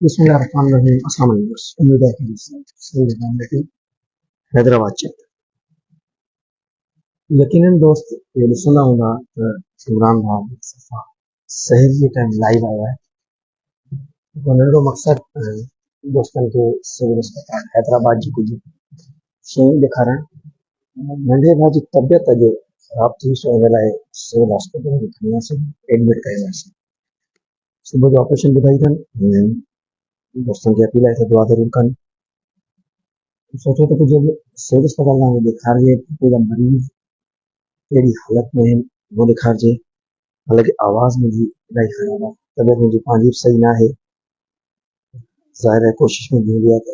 बिस्मिल्लाहिर्रहमानिर्रहीम। अस्सलाम वालेकुम। उम्मीद है कि सही रहेंगे। हैदराबाद चैप्टर यकीनन दोस्त ये सुना होगा इमरान भाई सफ़ा शहर ये टाइम लाइव आया है। उन्हनि मक़सद दोस्तन के सिविल अस्पताल हैदराबाद जी कुछ शयूं ॾेखारण नंढे भाउ जी तबियत अॼु ख़राब थी सो हिन लाइ सिविल हॉस्पिटल में खणी वियासीं, एडमिट कयोसीं। सुबुह जो ऑपरेशन ॿुधाई अथनि। दोस्तनि खे अपील आहे त दुआ ज़रूरु कनि। सोचो तो कुछ सिविल अस्पताल में ॾेखारिजे त मरीज़ कहिड़ी हालत में आहिनि उहो ॾेखारिजे। हालांकि आवाज़ मुंहिंजी इलाही ख़राबु आहे, तबियत मुंहिंजी पंहिंजी बि सही न आहे। ज़ाहिर आहे कोशिशि मुंहिंजी हूंदी आहे त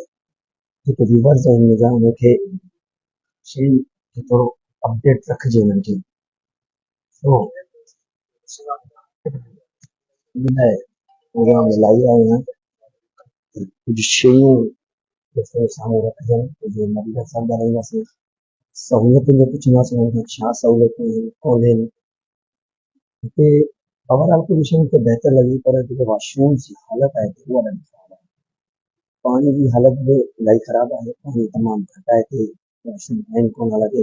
जेके व्यूवर्स आहिनि मुंहिंजा उनखे शयुनि खे थोरो अपडेट रखिजे उन्हनि खे। तो इन लाइ प्रोग्राम इलाही आहियूं आहिनि। कुझु शयूं दोस्तनि जे साम्हूं रखिजनि, कुझु मरीज़ सां ॻाल्हाईंदासीं। सहूलियतुनि जो पुछंदासीं उन्हनि खां छा सहूलियतूं आहिनि कोन्हनि। हिते ओवरऑल पोजीशन मूंखे बहितर लॻी, पर जेके वॉशरूम जी हालत आहे उहा ॾाढी ख़राबु आहे। पाणी जी हालत बि इलाही ख़राबु आहे। पाणी तमामु घटि आहे हिते, वॉशरूम आहिनि कोन। हालांकि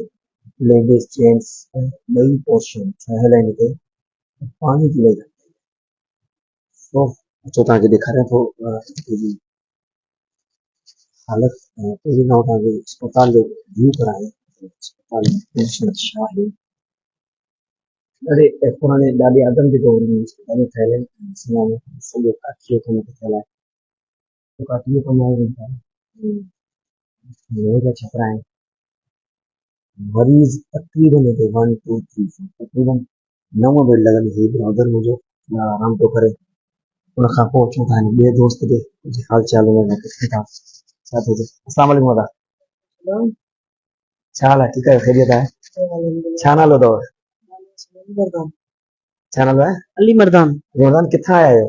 लेडीज़ जेंट्स ॿई पोर्शन ठहियल आहिनि हिते। पाणी जी इलाही घटि आहे। सो अचो तव्हांखे ॾेखारियां थो हिते जी हालत। पहिरीं खां तव्हांखे अस्पताल जो व्यू करायां। अस्पताल में पोजीशन छा आहे। ॾाढे पुराणे ॾाढे आदम जे दौर में अस्पतालूं ठहियल आहिनि। सॼो काठीअ कम ठहियल आहे। काठीअ कम लोहे जा छपरा आहिनि। मरीज़ तकरीबन हिते 1 2 3 4 तकरीबन 9 बेड लॻल। हे ब्राउज़र मुंहिंजो आराम थो करे। उनखां पोइ अचूं था ॿिए दोस्त खे कुझु हाल चाल हुननि पुछूं था छा थो थिए। अस्सलाम वालेकुम दादा, छा हाल आहे? ठीकु आहे, ख़ैरियत आहे? छा नालो अथव? छा नालो आहे? अली मर्दान। मर्दान, किथां आया आहियो?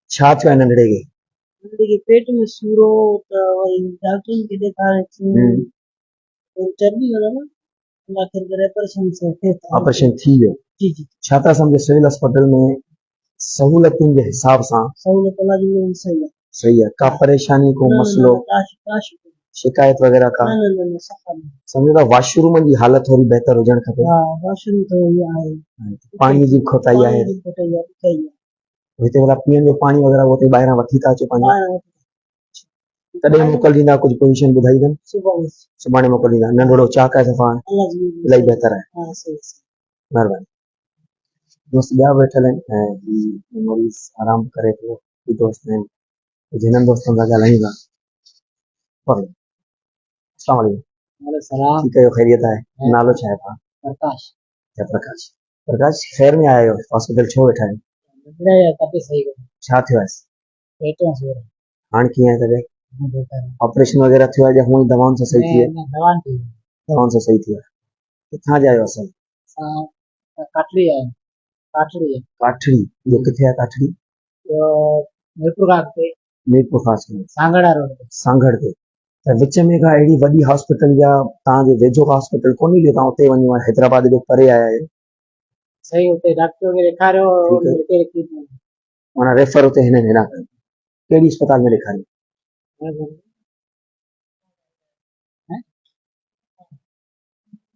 छा थियो आहे नंढड़े खे? पेट में सूर हो त वरी डॉक्टरनि खे ॾेखारे चर्बी वग़ैरह ऑपरेशन थी वियो। जी जी। छा था सम्झो सिविल अस्पताल में सहूलियतुनि जे हिसाब सां सहूलियत सही है। सही है? का परेशानी को मसलो शिकायत वगैरह का? सम्झो था वॉशरूम जी हालत थोड़ी बेहतर हुजण खपे। वॉशरूम तो ये आहे, पाणी जी खोटाई आहे। हिते वाला पीअण जो पाणी वगैरह वो ते ॿाहिरां वठी था अचो पंहिंजो? कॾहिं मोकिलींदा? कुछ पोजीशन ॿुधाईंदनि? सुभाणे मोकिलींदा। नंढड़ो चाक आहे सफ़ा इलाही बेहतर आहे। महिरबानी। दोस्त ॿिया वेठल आहिनि ऐं मरीज़ आराम करे थो। दोस्त आहिनि जिन्हनि दोस्तनि सां ॻाल्हायूं था। अस्सलाम वालेकुम। ठीकु है, ख़ैरियत आहे? नालो छा आहे तव्हां? प्रकाश। क्या प्रकाश? प्रकाश, ख़ैर में आया आहियो? हॉस्पिटल छो वेठा आहियो? छा थियो आहे? हाणे कीअं आहे तबियत? ऑपरेशन वगैरह थियो आहे या हूअं ई दवाउनि सां सही थी आहे? दवाउनि सां सही थी आहे। किथां जा आहियो असल? काठड़ी है। काठड़ी? जो किथे आहे काठड़ी? मीरपुर खास में सांगड़ ते। त विच में का अहिड़ी वॾी हॉस्पिटल या तव्हांजे वेझो का हॉस्पिटल कोन्हे जो तव्हां उते वञो? हैदराबाद जो परे आया आहियो? सही उते डॉक्टर खे ॾेखारियो, माना रेफर उते हिननि हेॾां कयो। कहिड़ी अस्पताल में ॾेखारियो?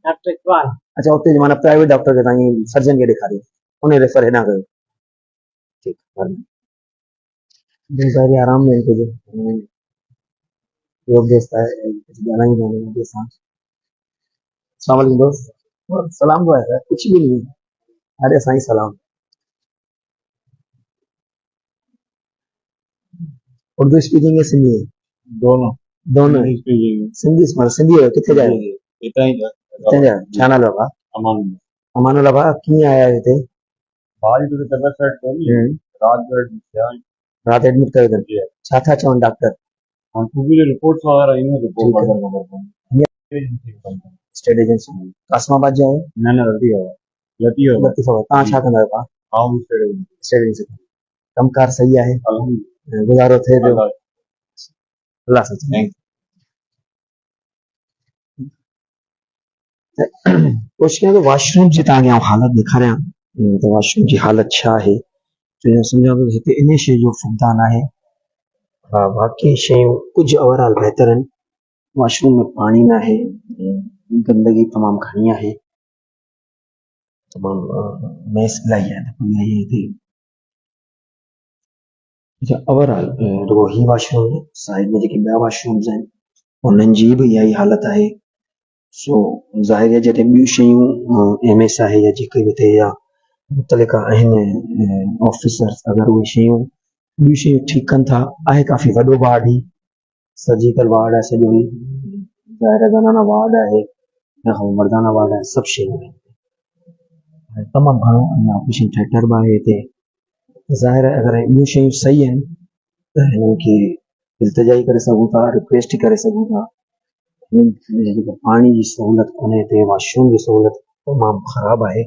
डॉक्टर इकबाल। अच्छा, उते माना प्राइवेट डॉक्टर खे तव्हां सर्जन खे ॾेखारियो, उन रेफर हेॾां कयो। ठीकु आहे। आराम में कुझु योग दोस्त आहे ॻाल्हाईंदा आहिनि सां। अस्सलाम वालेकुम दोस्त। सलाम तो है, कुछ भी नहीं। अरे साईं सलाम। उर्दू स्पीकिंग है सिंधी है? दोनों दोनों है। सिंधी सिंधी है। किथे जाए? इतना ही किथे जाए? छा नालो आहे? अमान अमानुल्लाह भाउ, कीअं आया हिते? भाई तो तबियत सेट कोनी रात एडमिट कयो अथनि। छा था चवनि डॉक्टर? हम पूरी रिपोर्ट्स वगैरह इन रिपोर्ट वगैरह खबर कोनी। स्टेट एजेंसी कासमाबाद जा आहियो? न लतीफ़ तव्हां छा कंदा आहियो? आऊं स्टेट एजेंसी कमकार सही आहे? गुज़ारो थिए पियो? अल्लाह सां। कोशिश कयां तो वॉशरूम जी तव्हांखे हालत ॾेखारियां। त वॉशरूम जी हालत छा आहे, तो ईअं सम्झां थो त हिते इन शइ जो फुक़दान आहे। हा, बाक़ी शयूं कुझु ओवरऑल बहितर आहिनि। वॉशरूम में पाणी न आहे, गंदगी तमामु घणी आहे, तमामु मैस इलाही आहे, त इहा हिते अच्छा ओवरऑल रुगो ही वॉशरूम न, साइड में जेके ॿिया वॉशरूम्स आहिनि उन्हनि जी बि इहा ई हालत आहे। सो ज़ाहिर आहे जॾहिं ॿियूं शयूं MS आहे या जेके बि थिए या मुतलिका आहिनि ऑफिसर्स, अगरि उहे शयूं ॿियूं शयूं ठीकु कनि था, आहे काफ़ी वॾो वार्ड ही, सर्जिकल वार्ड आहे सॼो ही, ज़ाहिर आहे ज़नाना वार्ड आहे या मर्दाना वार्ड आहे, सभु शयूं आहिनि, तमामु घणो अञा ऑपरेशन थिएटर बि आहे हिते। ज़ाहिर आहे अगरि ॿियूं शयूं सही आहिनि त हिननि खे इल्तिजाई करे सघूं था, रिक्वेस्ट करे सघूं था। जेको पाणी जी सहूलियत कोन्हे हिते, वॉशरूम जी सहूलियत तमामु ख़राबु आहे,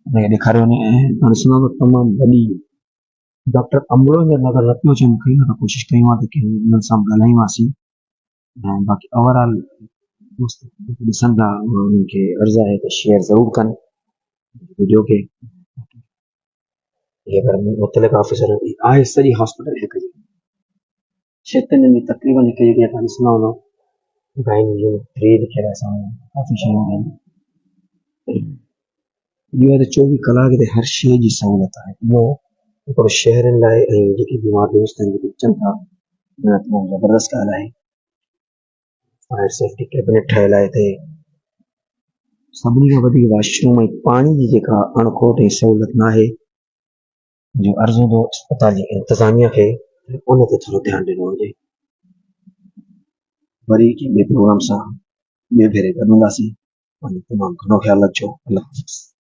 हुनखे ॾेखारियो वञे। ऐं ॾिसंदा त तमामु वॾी डॉक्टर अमरो हींअर नज़र न पियो अचे मूंखे, न त कोशिशि कयूं आहे त की हुननि सां ॻाल्हाईंदासीं। ऐं बाक़ी ओवरऑल दोस्त ॾिसनि था, उन्हनि खे अर्ज़ु आहे त शेयर ज़रूरु कनि वीडियो खे। ये अगरि मुतलिक़ ऑफिसर आहे सॼी हॉस्पिटल हिकु जॻह, क्षेत्रनि में तक़रीबन हिकु जॻह तव्हां ॾिसंदा हूंदव, गाइनी जो 3 लिखियल आहे साम्हूं, काफ़ी शयूं आहिनि। ॿियो आहे त 24 कलाक हिते हर शइ जी सहूलियत आहे। इहो हिकिड़ो शहरनि लाइ ऐं जेके बीमार दोस्त आहिनि जेके अचनि था, तमामु ज़बरदस्त ॻाल्हि आहे। फायर सेफ्टी कैबिनेट ठहियल आहे हिते, सभिनी खां वधीक वॉशरूम ऐं पाणी जी जेका अणखोट ऐं सहूलियत न आहे, जो अर्ज़ु हूंदो अस्पताल जी इंतिज़ामिया खे उन ते थोरो ध्यानु ॾिनो वञे। वरी ॿिए प्रोग्राम सां ॿिए भेरे गॾंदासीं। तमामु घणो ख़्यालु रखिजो। अल्लाह हाफ़िज़।